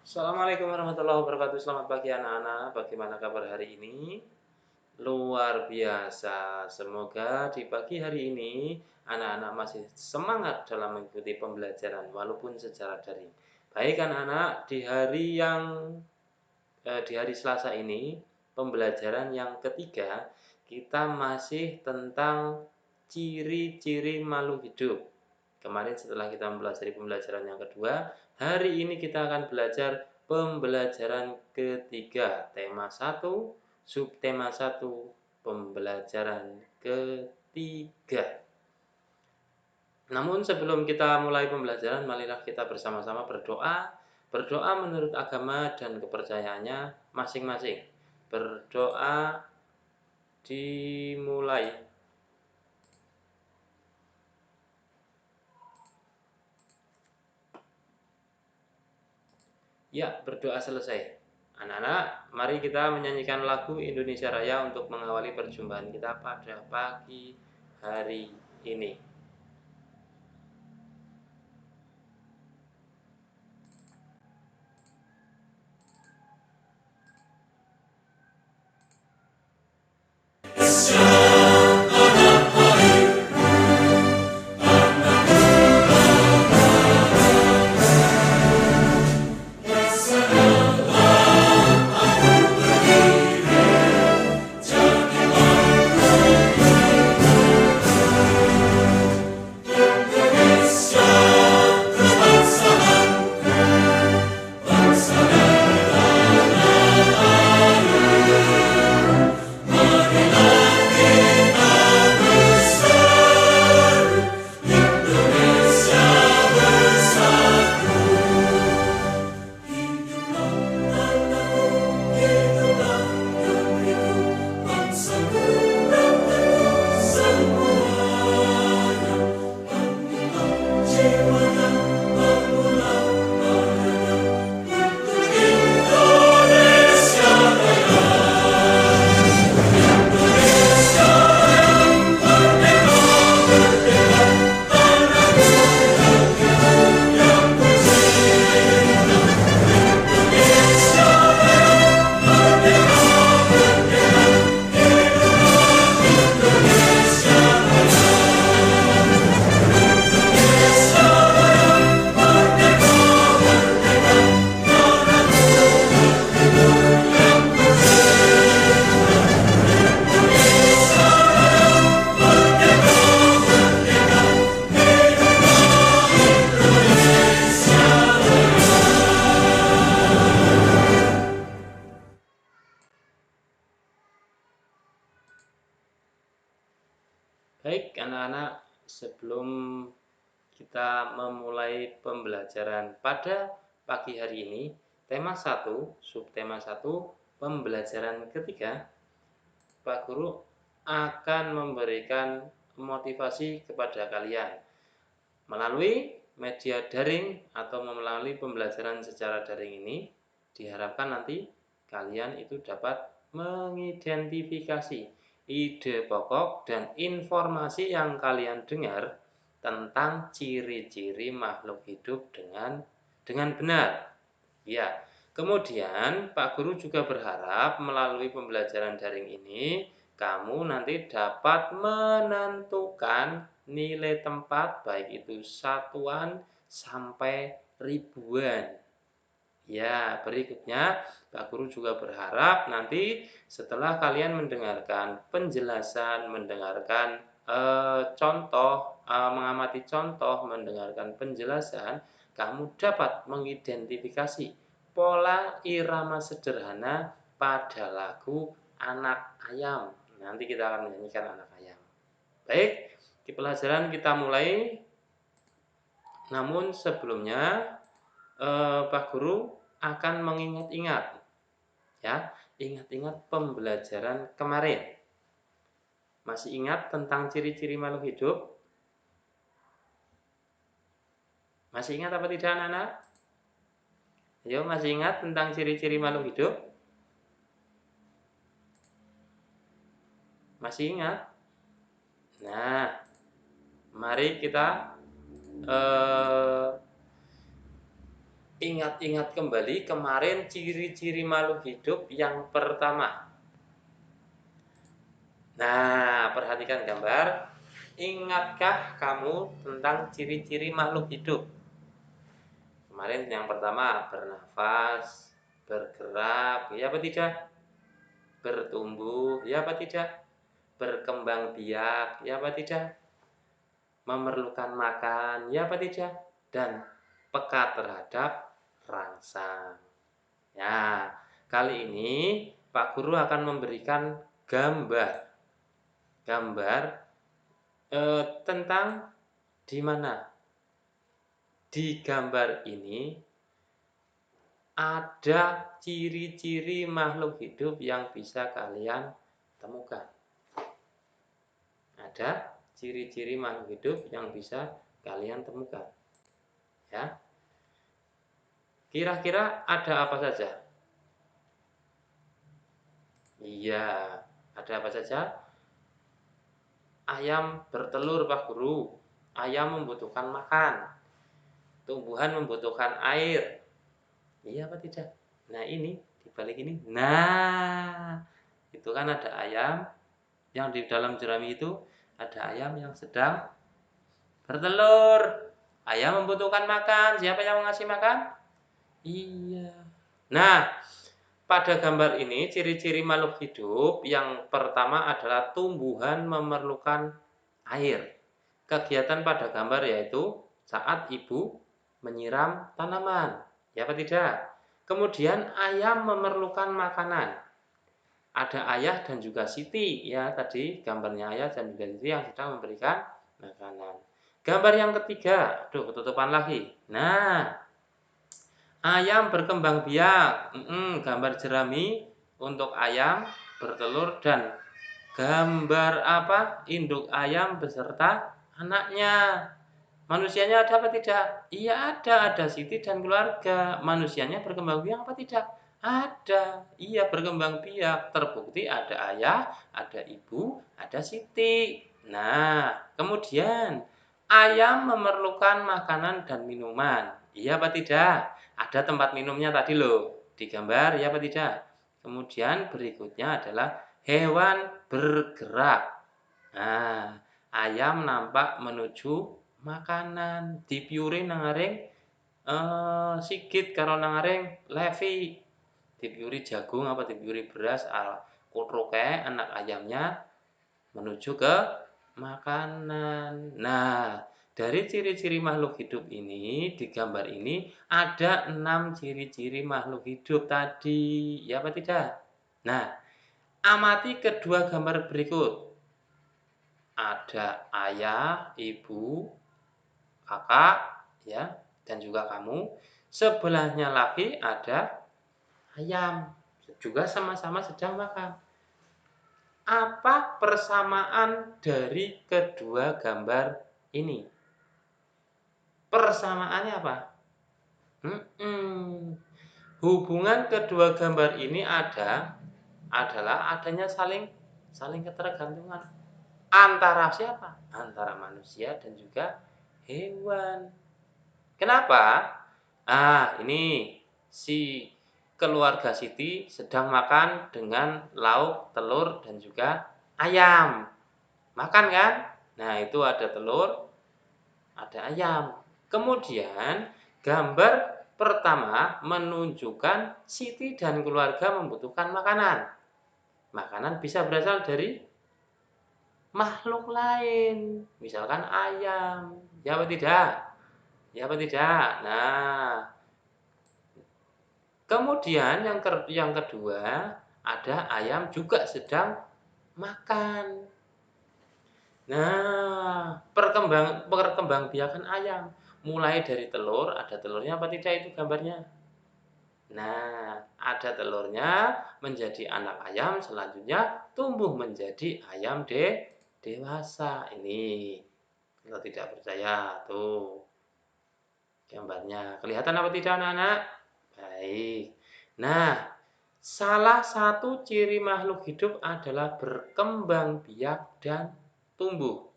Assalamualaikum warahmatullahi wabarakatuh. Selamat pagi anak-anak. Bagaimana kabar hari ini? Luar biasa. Semoga di pagi hari ini anak-anak masih semangat dalam mengikuti pembelajaran walaupun secara daring. Baik anak-anak, di hari Selasa ini pembelajaran yang ketiga kita masih tentang ciri-ciri makhluk hidup. Kemarin setelah kita mempelajari pembelajaran yang kedua, hari ini kita akan belajar pembelajaran ketiga, tema 1, subtema 1, pembelajaran ketiga. Namun sebelum kita mulai pembelajaran, marilah kita bersama-sama berdoa. Berdoa menurut agama dan kepercayaannya masing-masing. Berdoa dimulai. Ya, berdoa selesai. Anak-anak, mari kita menyanyikan lagu Indonesia Raya untuk mengawali perjumpaan kita pada pagi hari ini. Baik anak-anak, sebelum kita memulai pembelajaran pada pagi hari ini, tema 1, subtema 1, pembelajaran ketiga, Pak Guru akan memberikan motivasi kepada kalian melalui media daring atau melalui pembelajaran secara daring ini. Diharapkan nanti kalian itu dapat mengidentifikasi ide pokok dan informasi yang kalian dengar tentang ciri-ciri makhluk hidup dengan benar. Ya, kemudian Pak Guru juga berharap melalui pembelajaran daring ini kamu nanti dapat menentukan nilai tempat baik itu satuan sampai ribuan. Ya, berikutnya Pak Guru juga berharap nanti setelah kalian mendengarkan penjelasan, mendengarkan contoh, mengamati contoh, mendengarkan penjelasan, kamu dapat mengidentifikasi pola irama sederhana pada lagu Anak Ayam. Nanti kita akan menyanyikan Anak Ayam. Baik, di pelajaran kita mulai. Namun sebelumnya Pak Guru akan mengingat-ingat, ya, ingat-ingat pembelajaran kemarin. Masih ingat tentang ciri-ciri makhluk hidup? Masih ingat apa tidak anak-anak? Ayo, masih ingat tentang ciri-ciri makhluk hidup? Masih ingat? Nah, mari kita Ingat-ingat kembali kemarin ciri-ciri makhluk hidup yang pertama. Nah, perhatikan gambar. Ingatkah kamu tentang ciri-ciri makhluk hidup? Kemarin yang pertama bernafas, bergerak, ya apa tidak? Bertumbuh, ya apa tidak? Berkembang biak, ya apa tidak? Memerlukan makan, ya apa tidak? Dan peka terhadap rangsang. Ya, kali ini Pak Guru akan memberikan gambar tentang di mana di gambar ini ada ciri-ciri makhluk hidup yang bisa kalian temukan. Ada ciri-ciri makhluk hidup yang bisa kalian temukan. Ya. Kira-kira ada apa saja? Iya, ada apa saja? Ayam bertelur, Pak Guru. Ayam membutuhkan makan. Tumbuhan membutuhkan air. Iya apa tidak? Nah, ini di balik ini. Nah, itu kan ada ayam yang di dalam jerami itu ada ayam yang sedang bertelur. Ayam membutuhkan makan. Siapa yang mengasih makan? Iya. Nah, pada gambar ini ciri-ciri makhluk hidup yang pertama adalah tumbuhan memerlukan air. Kegiatan pada gambar yaitu saat ibu menyiram tanaman. Ya apa tidak? Kemudian ayam memerlukan makanan. Ada ayah dan juga Siti. Ya, tadi gambarnya ayah dan juga Siti yang sedang memberikan makanan. Gambar yang ketiga, aduh ketutupan lagi. Nah, ayam berkembang biak. Gambar jerami untuk ayam bertelur dan gambar apa? Induk ayam beserta anaknya. Manusianya ada apa tidak? Iya ada Siti dan keluarga. Manusianya berkembang biak apa tidak? Ada. Iya berkembang biak. Terbukti ada ayah, ada ibu, ada Siti. Nah, kemudian ayam memerlukan makanan dan minuman. Iya apa tidak? Ada tempat minumnya tadi loh. Di gambar, iya apa tidak? Kemudian berikutnya adalah hewan bergerak. Nah, ayam nampak menuju makanan. Dipiuri nangaring Sigit karo nangaring Levi. Dipiuri jagung apa dipiuri beras kutroke anak ayamnya menuju ke makanan. Nah, dari ciri-ciri makhluk hidup ini di gambar ini ada 6 ciri-ciri makhluk hidup tadi. Ya apa tidak? Nah, amati kedua gambar berikut. Ada ayah, ibu, kakak, ya, dan juga kamu. Sebelahnya lagi ada ayam, juga sama-sama sedang makan. Apa persamaan dari kedua gambar ini? Persamaannya apa? Hubungan kedua gambar ini adalah adanya saling ketergantungan. Antara siapa? Antara manusia dan juga hewan. Kenapa? Ini si keluarga Siti sedang makan dengan lauk, telur, dan juga ayam. Makan kan? Nah, itu ada telur, ada ayam. Kemudian, gambar pertama menunjukkan Siti dan keluarga membutuhkan makanan. Makanan bisa berasal dari makhluk lain, misalkan ayam. Ya apa tidak? Ya apa tidak? Nah, kemudian yang kedua, ada ayam juga sedang makan. Nah, perkembangbiakan ayam, mulai dari telur, ada telurnya apa tidak itu gambarnya? Nah, ada telurnya menjadi anak ayam, selanjutnya tumbuh menjadi ayam dewasa. Ini kalau tidak percaya, tuh gambarnya. Kelihatan apa tidak anak-anak? Baik. Nah, salah satu ciri makhluk hidup adalah berkembang biak dan tumbuh.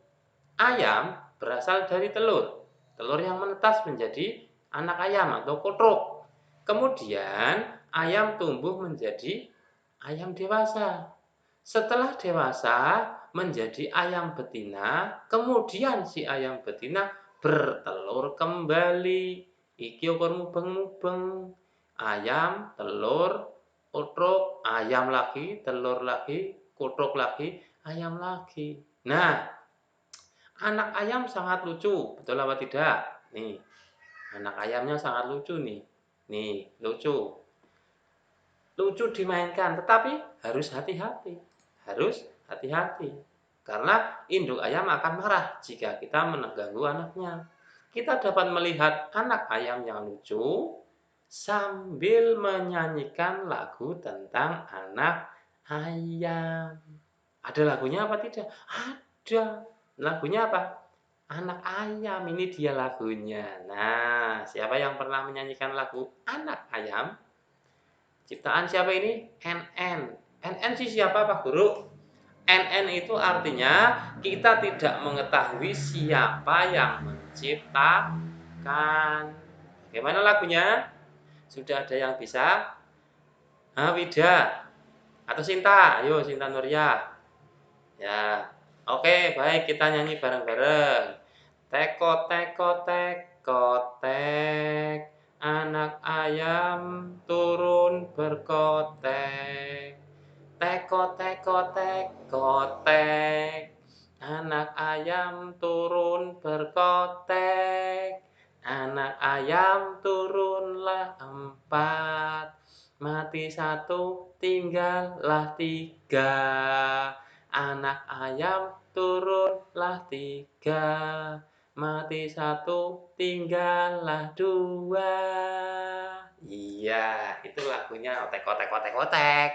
Ayam berasal dari telur. Telur yang menetas menjadi anak ayam atau kotrok. Kemudian ayam tumbuh menjadi ayam dewasa. Setelah dewasa menjadi ayam betina, kemudian si ayam betina bertelur kembali. Iki ukur mubeng-mubeng. Ayam, telur, kutruk, ayam lagi, telur lagi, kutruk lagi, ayam lagi. Nah, anak ayam sangat lucu, betul apa tidak? Nih, anak ayamnya sangat lucu nih. Nih, lucu. Lucu dimainkan, tetapi harus hati-hati. Harus hati-hati. Karena induk ayam akan marah jika kita mengganggu anaknya. Kita dapat melihat anak ayam yang lucu sambil menyanyikan lagu tentang anak ayam. Ada lagunya apa tidak? Ada. Lagunya apa? Anak ayam, ini dia lagunya. Nah, siapa yang pernah menyanyikan lagu Anak Ayam? Ciptaan siapa ini? NN. NN sih siapa Pak Guru? NN itu artinya kita tidak mengetahui siapa yang menciptakan. Bagaimana lagunya? Sudah ada yang bisa? Wida atau Sinta? Ayo Sinta Nuria. Ya. Oke, baik kita nyanyi bareng-bareng. Teko teko teko tek, anak ayam turun berkotek. Teko teko teko tek, anak ayam turun berkotek. Anak ayam turunlah 4, mati 1, tinggallah 3. Anak ayam turunlah 3, mati 1, tinggallah 2. Iya, itu lagunya otek otek otek otek.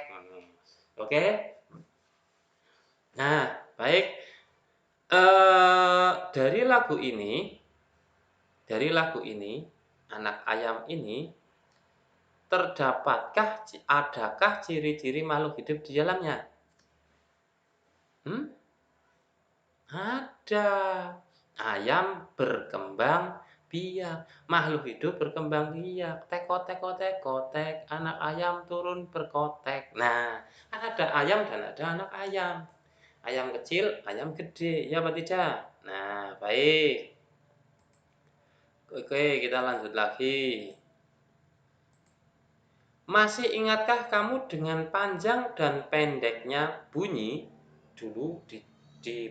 Oke. Nah, baik. Dari lagu ini, anak ayam ini, adakah ciri-ciri makhluk hidup di dalamnya? Ada. Ayam berkembang biak, makhluk hidup berkembang biak. Teko teko teko tek, anak ayam turun berkotek. Nah, ada ayam dan ada anak ayam. Ayam kecil, ayam gede, ya apa tidak? Nah, baik. Oke, kita lanjut lagi. Masih ingatkah kamu dengan panjang dan pendeknya bunyi? Dulu di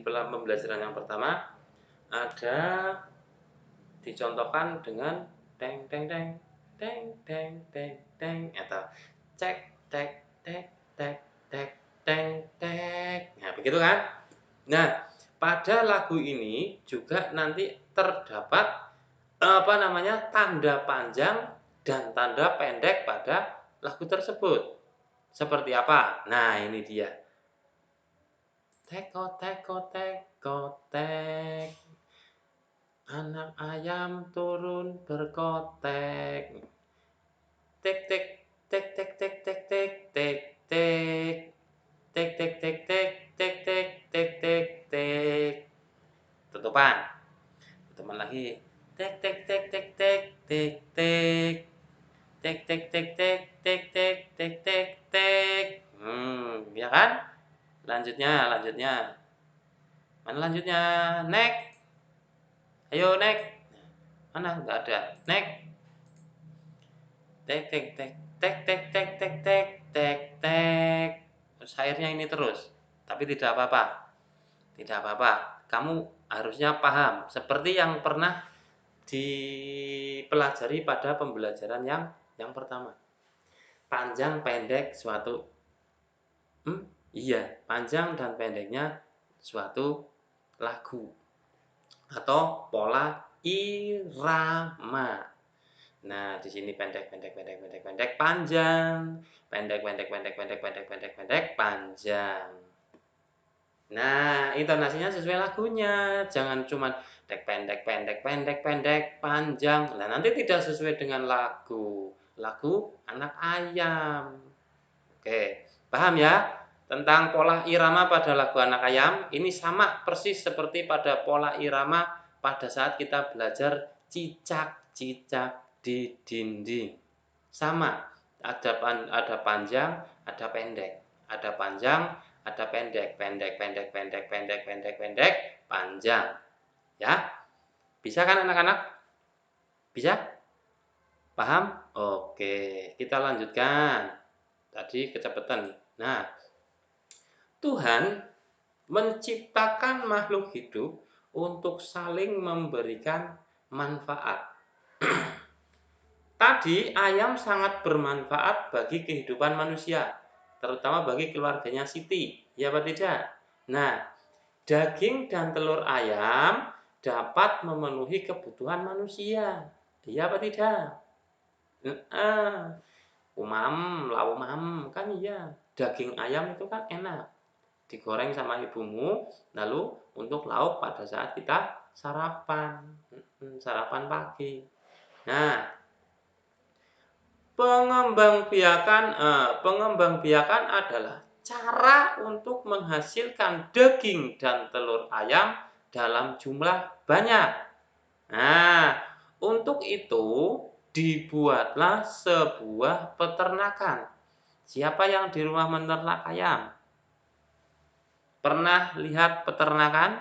pembelajaran yang pertama ada dicontohkan dengan teng teng teng teng teng teng teng atau cek tek tek tek tek teng tek. Nah, begitu kan? Nah, pada lagu ini juga nanti terdapat tanda panjang dan tanda pendek pada lagu tersebut. Seperti apa? Nah, ini dia. Teko teko teko tek, anak ayam turun berkotek. Tek tek tek tek tek tek tek tek tek. Tek tek tek tek tek tek tek tek tek. Tutupan. Tutupan lagi. Tek tek tek tek tek tek tek. Tek tek tek tek tek tek tek tek tek. Ya kan? Lanjutnya. Mana lanjutnya? Next. Ayo next. Mana? Enggak ada. Next. Tek tek tek tek tek tek tek tek tek tek. Terus akhirnya ini terus. Tapi tidak apa-apa. Tidak apa-apa. Kamu harusnya paham seperti yang pernah dipelajari pada pembelajaran yang pertama. Panjang pendek suatu iya, panjang dan pendeknya suatu lagu atau pola irama. Nah, di sini pendek, panjang, pendek, panjang. Nah, intonasinya sesuai lagunya. Jangan cuma pendek, panjang. Nah, nanti tidak sesuai dengan lagu. Lagu anak ayam. Oke, paham ya? Tentang pola irama pada lagu anak ayam, ini sama persis seperti pada pola irama pada saat kita belajar cicak-cicak di dinding. Sama, ada panjang, ada pendek. Ada panjang, ada pendek, pendek, pendek, pendek, pendek, pendek, pendek, panjang. Ya, bisa kan anak-anak? Bisa? Paham? Oke, kita lanjutkan. Tadi kecepatan. Nah, Tuhan menciptakan makhluk hidup untuk saling memberikan manfaat. Tadi ayam sangat bermanfaat bagi kehidupan manusia, terutama bagi keluarganya Siti. Ya apa tidak? Nah, daging dan telur ayam dapat memenuhi kebutuhan manusia. Iya apa tidak? Umam, laumam, kan iya. Daging ayam itu kan enak. Digoreng sama ibumu, lalu untuk lauk pada saat kita sarapan. Sarapan pagi. Nah, pengembangbiakan adalah cara untuk menghasilkan daging dan telur ayam dalam jumlah banyak. Nah, untuk itu dibuatlah sebuah peternakan. Siapa yang di rumah meternak ayam? Pernah lihat peternakan?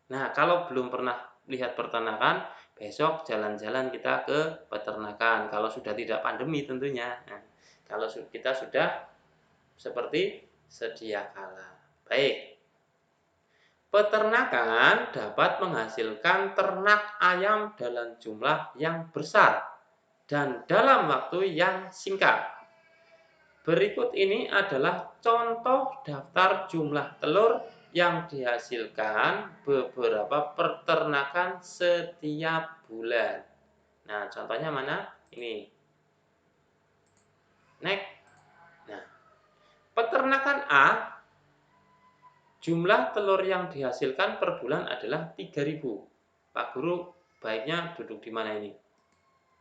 Nah, kalau belum pernah lihat peternakan, besok jalan-jalan kita ke peternakan. Kalau sudah tidak pandemi tentunya. Nah, kalau kita sudah seperti sedia kala. Baik. Peternakan dapat menghasilkan ternak ayam dalam jumlah yang besar dan dalam waktu yang singkat. Berikut ini adalah contoh daftar jumlah telur yang dihasilkan beberapa peternakan setiap bulan. Nah, contohnya mana? Ini. Next. Nah, peternakan A, jumlah telur yang dihasilkan per bulan adalah 3.000. Pak Guru baiknya duduk di mana ini?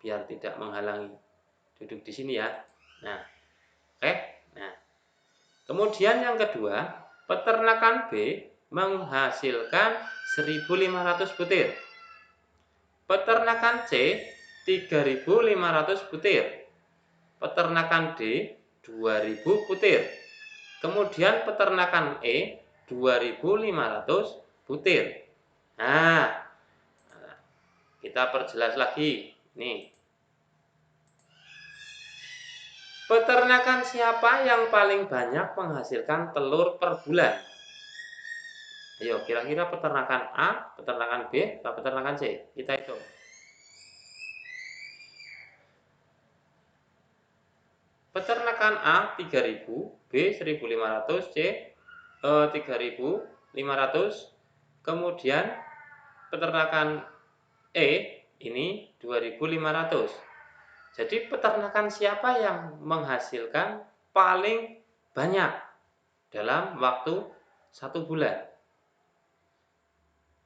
Biar tidak menghalangi. Duduk di sini ya. Nah, oke. Nah, kemudian yang kedua, peternakan B menghasilkan 1.500 butir. Peternakan C 3.500 butir. Peternakan D 2.000 butir. Kemudian peternakan E 2.500 butir. Nah, kita perjelas lagi. Nih. Peternakan siapa yang paling banyak menghasilkan telur per bulan? Ayo, kira-kira peternakan A, peternakan B, atau peternakan C? Kita hitung. Peternakan A 3.000, B 1.500, C 3.500. Kemudian peternakan E ini 2.500. Jadi peternakan siapa yang menghasilkan paling banyak dalam waktu 1 bulan?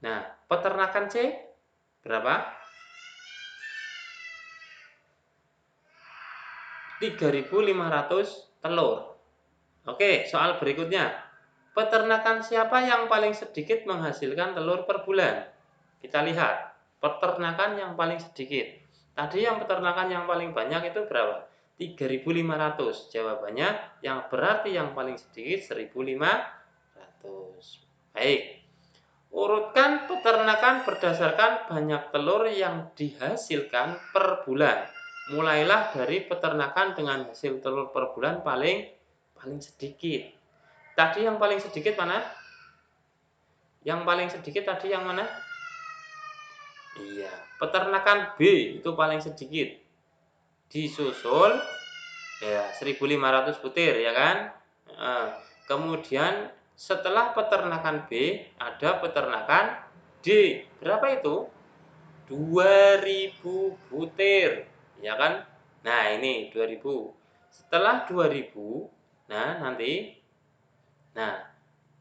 Nah, peternakan C berapa? 3.500 telur. Oke, soal berikutnya. Peternakan siapa yang paling sedikit menghasilkan telur per bulan? Kita lihat. Peternakan yang paling sedikit. Tadi yang peternakan yang paling banyak itu berapa? 3.500. Jawabannya yang berarti yang paling sedikit 1.500. Baik. Urutkan peternakan berdasarkan banyak telur yang dihasilkan per bulan. Mulailah dari peternakan dengan hasil telur per bulan paling sedikit. Tadi yang paling sedikit mana? Yang paling sedikit tadi yang mana? Iya, peternakan B itu paling sedikit. Disusul ya 1.500 butir ya kan? Kemudian setelah peternakan B ada peternakan D. Berapa itu? 2.000 butir, ya kan? Nah, ini 2.000. Setelah 2.000, nah,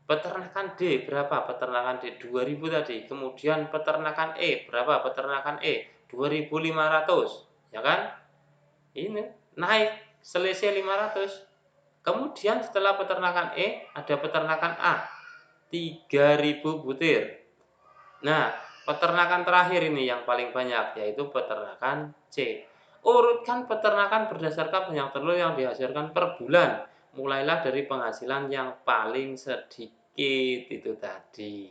peternakan D berapa? Peternakan D 2.000 tadi. Kemudian peternakan E berapa? Peternakan E 2.500, ya kan? Ini naik selisih 500. Kemudian setelah peternakan E ada peternakan A 3.000 butir. Nah, peternakan terakhir ini yang paling banyak yaitu peternakan C. Urutkan peternakan berdasarkan banyak telur yang dihasilkan per bulan. Mulailah dari penghasilan yang paling sedikit itu tadi.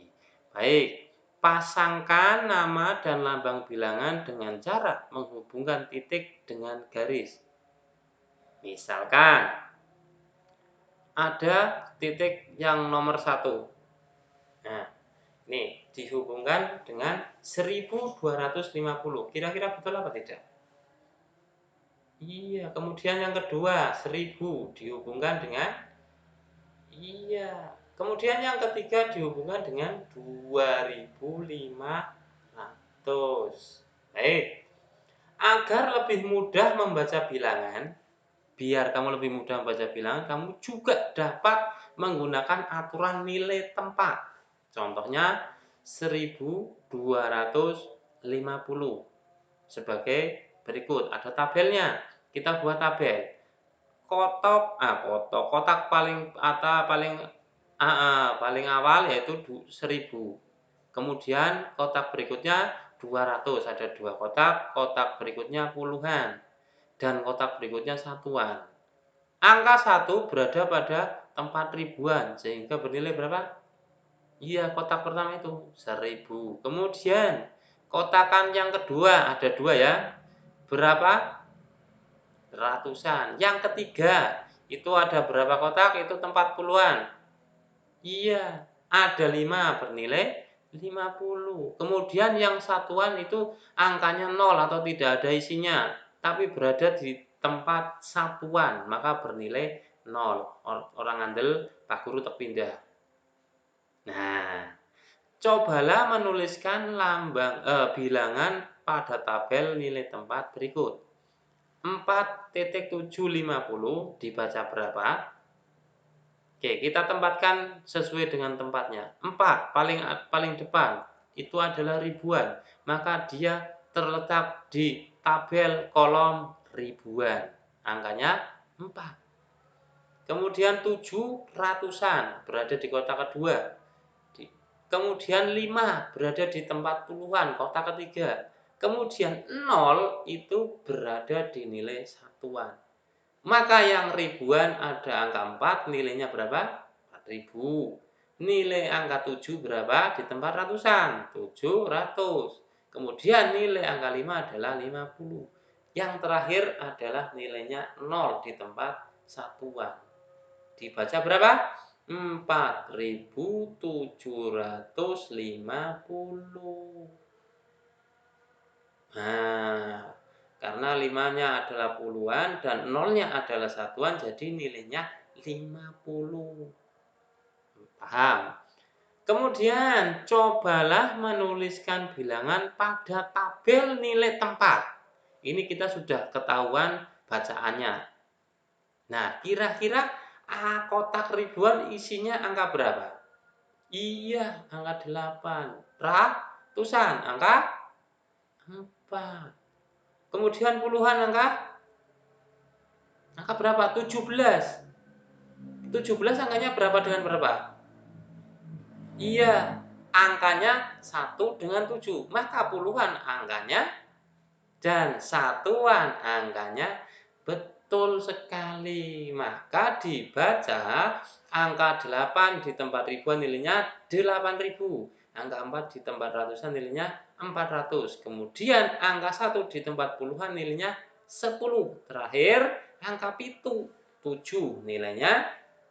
Baik, pasangkan nama dan lambang bilangan dengan cara menghubungkan titik dengan garis. Misalkan ada titik yang nomor 1. Nah, ini dihubungkan dengan 1250. Kira-kira betul apa tidak? Iya, kemudian yang kedua 1000 dihubungkan dengan iya. Kemudian yang ketiga dihubungkan dengan 2500. Baik, agar lebih mudah membaca bilangan, biar kamu lebih mudah membaca bilangan, kamu juga dapat menggunakan aturan nilai tempat. Contohnya 1250 sebagai berikut. Ada tabelnya. Kita buat tabel. Kotak paling awal yaitu 1000. Kemudian kotak berikutnya 200, ada 2 kotak, kotak berikutnya puluhan, dan kotak berikutnya satuan. Angka 1 berada pada tempat ribuan, sehingga bernilai berapa? Iya, kotak pertama itu 1000. Kemudian kotakan yang kedua ada 2 ya. Berapa? Ratusan. Yang ketiga, itu ada berapa kotak? Itu tempat puluhan. Iya, ada 5 bernilai 50. Kemudian yang satuan itu angkanya 0 atau tidak ada isinya, tapi berada di tempat satuan, maka bernilai 0. Orang ngandel, Pak Guru terpindah. Nah, cobalah menuliskan bilangan pada tabel nilai tempat berikut. 4,750 dibaca berapa? Oke, kita tempatkan sesuai dengan tempatnya. 4 paling depan itu adalah ribuan, maka dia terletak di tabel kolom ribuan. Angkanya 4. Kemudian 7 ratusan berada di kotak kedua. Kemudian 5 berada di tempat puluhan, kotak ketiga. Kemudian 0 itu berada di nilai satuan. Maka yang ribuan ada angka 4, nilainya berapa? 4000. Nilai angka 7 berapa? Di tempat ratusan, 700. Kemudian nilai angka 5 adalah 50. Yang terakhir adalah nilainya 0 di tempat satuan. Dibaca berapa? 4750. Nah, karena 5-nya adalah puluhan dan 0-nya adalah satuan, jadi nilainya 50. Paham? Kemudian, cobalah menuliskan bilangan pada tabel nilai tempat. Ini kita sudah ketahuan bacaannya. Nah, kira-kira kotak ribuan isinya angka berapa? Iya, angka 8. Ratusan, angka 4. Kemudian puluhan angka berapa? 17. 17 angkanya berapa dengan berapa? Iya, angkanya 1 dengan 7. Maka puluhan angkanya dan satuan angkanya betul sekali. Maka dibaca angka 8 di tempat ribuan nilainya 8000. Angka 4 di tempat ratusan nilainya 400. Kemudian angka 1 di tempat puluhan nilainya 10. Terakhir angka 7 nilainya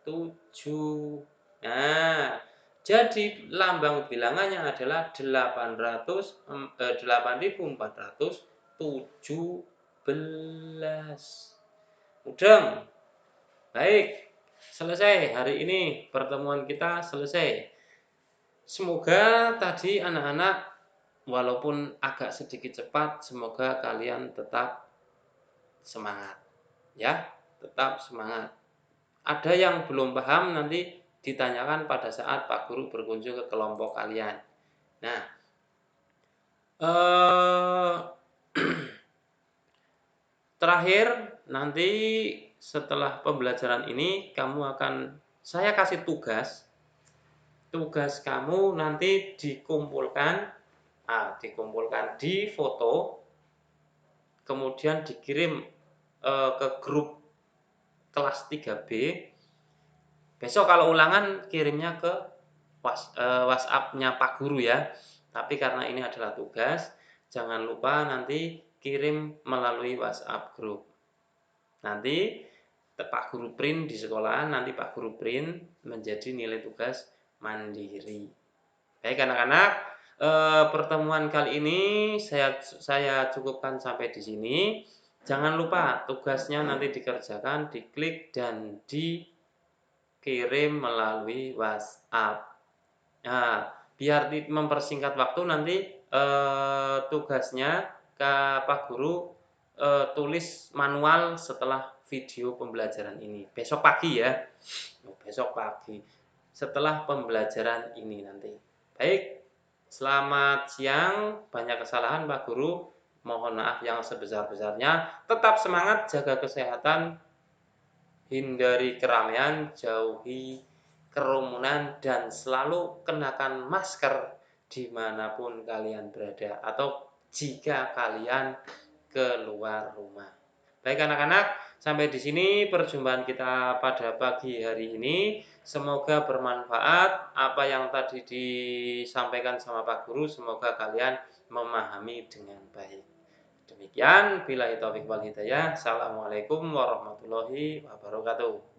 7. Nah, jadi lambang bilangannya adalah 8417. Mudeng. Baik, selesai. Hari ini pertemuan kita selesai. Semoga tadi anak-anak walaupun agak sedikit cepat, semoga kalian tetap semangat. Ya, tetap semangat. Ada yang belum paham nanti ditanyakan pada saat Pak Guru berkunjung ke kelompok kalian. Nah, terakhir nanti setelah pembelajaran ini saya kasih tugas. Tugas kamu nanti dikumpulkan di foto kemudian dikirim ke grup kelas 3B. Besok kalau ulangan kirimnya ke WhatsApp-nya Pak Guru ya. Tapi karena ini adalah tugas, jangan lupa nanti kirim melalui WhatsApp grup. Nanti Pak Guru print di sekolahan, nanti Pak Guru print menjadi nilai tugas mandiri. Baik anak-anak, pertemuan kali ini saya cukupkan sampai di sini. Jangan lupa tugasnya nanti dikerjakan, diklik dan dikirim melalui WhatsApp. Nah, biar mempersingkat waktu nanti tugasnya Pak Guru tulis manual setelah video pembelajaran ini. Besok pagi ya. Besok pagi. Setelah pembelajaran ini nanti. Baik. Selamat siang. Banyak kesalahan Pak Guru. Mohon maaf yang sebesar-besarnya. Tetap semangat, jaga kesehatan, hindari keramaian, jauhi kerumunan, dan selalu kenakan masker dimanapun kalian berada atau jika kalian keluar rumah. Baik anak-anak, sampai di sini perjumpaan kita pada pagi hari ini. Semoga bermanfaat apa yang tadi disampaikan sama Pak Guru, semoga kalian memahami dengan baik. Demikian, billahi taufiq wal hidayah. Assalamualaikum warahmatullahi wabarakatuh.